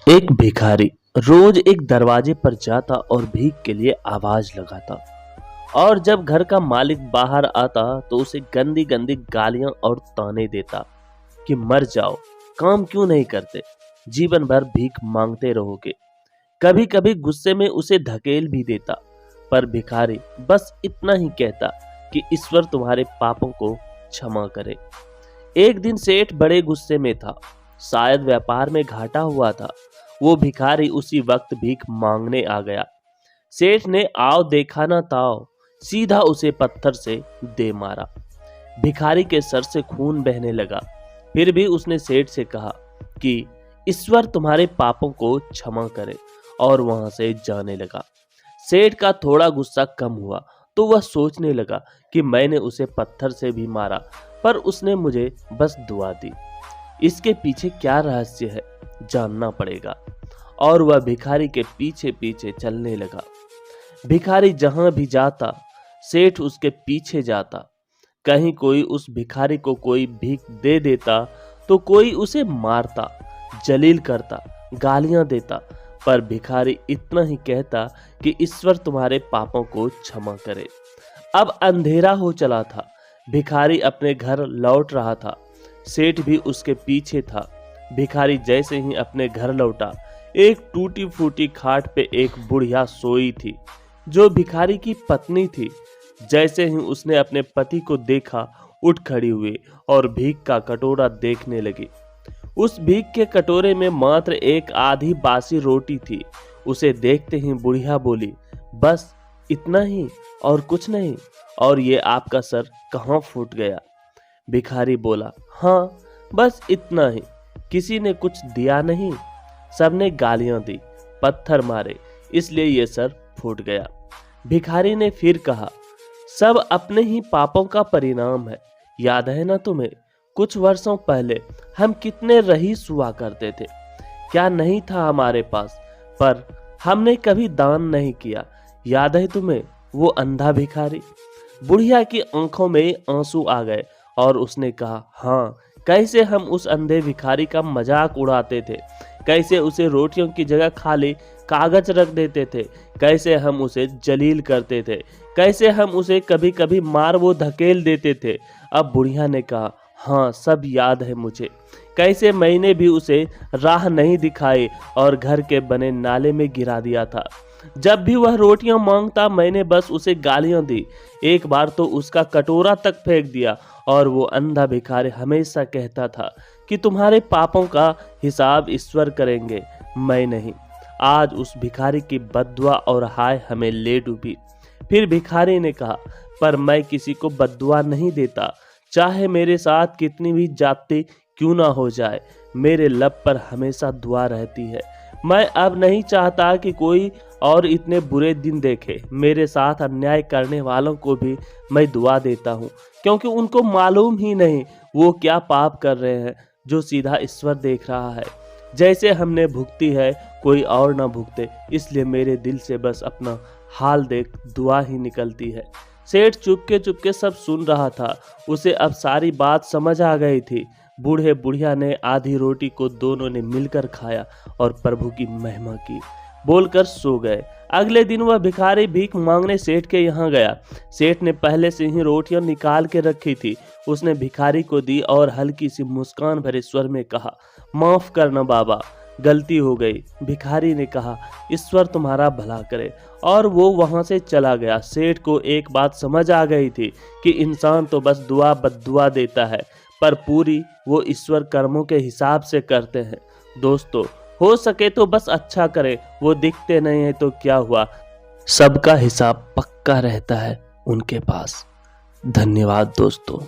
एक भिखारी रोज एक दरवाजे पर जाता और भीख के लिए आवाज लगाता। और जब घर का मालिक बाहर आता तो उसे गंदी गंदी गालियां और ताने देता कि मर जाओ, काम क्यों नहीं करते, जीवन भर भीख मांगते रहोगे। कभी कभी गुस्से में उसे धकेल भी देता, पर भिखारी बस इतना ही कहता कि ईश्वर तुम्हारे पापों को क्षमा करे। एक दिन सेठ बड़े गुस्से में था, शायद व्यापार में घाटा हुआ था। वो भिखारी उसी वक्त भीख मांगने आ गया। सेठ ने आओ देखा ना ताओ, सीधा उसे पत्थर से दे मारा। भिखारी के सर से खून बहने लगा। फिर भी उसने सेठ से कहा कि ईश्वर तुम्हारे पापों को क्षमा करे, और वहां से जाने लगा। सेठ का थोड़ा गुस्सा कम हुआ तो वह सोचने लगा कि मैंने उसे पत्थर से भी मारा, पर उसने मुझे बस दुआ दी। इसके पीछे क्या रहस्य है, जानना पड़ेगा। और वह भिखारी के पीछे पीछे चलने लगा। भिखारी जहां भी जाता, सेठ उसके पीछे जाता। कहीं कोई उस भिखारी को कोई भीख दे देता तो कोई उसे मारता, जलील करता, गालियां देता, पर भिखारी इतना ही कहता कि ईश्वर तुम्हारे पापों को क्षमा करे। अब अंधेरा हो चला था। भिखारी अपने घर लौट रहा था। सेठ भी उसके पीछे था। भिखारी जैसे ही अपने घर लौटा, एक टूटी फूटी खाट पे एक बुढ़िया सोई थी, जो भिखारी की पत्नी थी। जैसे ही उसने अपने पति को देखा, उठ खड़ी हुई और भीख का कटोरा देखने लगी। उस भीख के कटोरे में मात्र एक आधी बासी रोटी थी। उसे देखते ही बुढ़िया बोली, बस इतना ही और कुछ नहीं, और ये आपका सर कहाँ फूट गया? भिखारी बोला, हाँ बस इतना ही, किसी ने कुछ दिया नहीं, सबने गालियां दी, पत्थर मारे, इसलिए ये सर फूट गया। भिखारी ने फिर कहा, सब अपने ही पापों का परिणाम है। याद है ना तुम्हें, कुछ वर्षों पहले हम कितने रईस हुआ करते थे, क्या नहीं था हमारे पास, पर हमने कभी दान नहीं किया। याद है तुम्हें वो अंधा भिखारी? बुढ़िया की आंखों में आंसू आ गए और उसने कहा, हाँ, कैसे हम उस अंधे भिखारी का मजाक उड़ाते थे, कैसे उसे रोटियों की जगह खाली कागज रख देते थे, कैसे हम उसे जलील करते थे, कैसे हम उसे कभी कभी मार वो धकेल देते थे। अब बुढ़िया ने कहा, हाँ सब याद है मुझे, कैसे मैंने भी उसे राह नहीं दिखाई और घर के बने नाले में गिरा दिया था। जब भी वह रोटियां मांगता, मैंने बस उसे गालियां दी, एक बार तो उसका कटोरा तक फेंक दिया। और वो अंधा भिखारी हमेशा कहता था कि तुम्हारे पापों का हिसाब ईश्वर करेंगे, मैं नहीं। आज उस भिखारी की बद्दुआ और हाय हमें ले डूबी। फिर भिखारी ने कहा, पर मैं किसी को बद्दुआ नहीं देता, चाहे मेरे साथ कितनी भी जाति क्यों ना हो जाए, मेरे लब पर हमेशा दुआ रहती है। मैं अब नहीं चाहता कि कोई और इतने बुरे दिन देखे। मेरे साथ अन्याय करने वालों को भी मैं दुआ देता हूँ, क्योंकि उनको मालूम ही नहीं वो क्या पाप कर रहे हैं, जो सीधा ईश्वर देख रहा है। जैसे हमने भुगती है, कोई और ना भुगते, इसलिए मेरे दिल से बस अपना हाल देख दुआ ही निकलती है। सेठ चुपके चुपके सब सुन रहा था। उसे अब सारी बात समझ आ गई थी। बूढ़े बुढ़िया ने आधी रोटी को दोनों ने मिलकर खाया और प्रभु की महिमा की बोलकर सो गए। अगले दिन वह भिखारी भीख मांगने सेठ के यहाँ गया। सेठ ने पहले से ही रोटियां निकाल के रखी थी। उसने भिखारी को दी और हल्की सी मुस्कान भरे स्वर में कहा, माफ करना बाबा, गलती हो गई। भिखारी ने कहा, ईश्वर तुम्हारा भला करे, और वो वहां से चला गया। सेठ को एक बात समझ आ गई थी कि इंसान तो बस दुआ बद्दुआ देता है, पर पूरी वो ईश्वर कर्मों के हिसाब से करते हैं। दोस्तों, हो सके तो बस अच्छा करे, वो दिखते नहीं है तो क्या हुआ, सबका हिसाब पक्का रहता है उनके पास। धन्यवाद दोस्तों।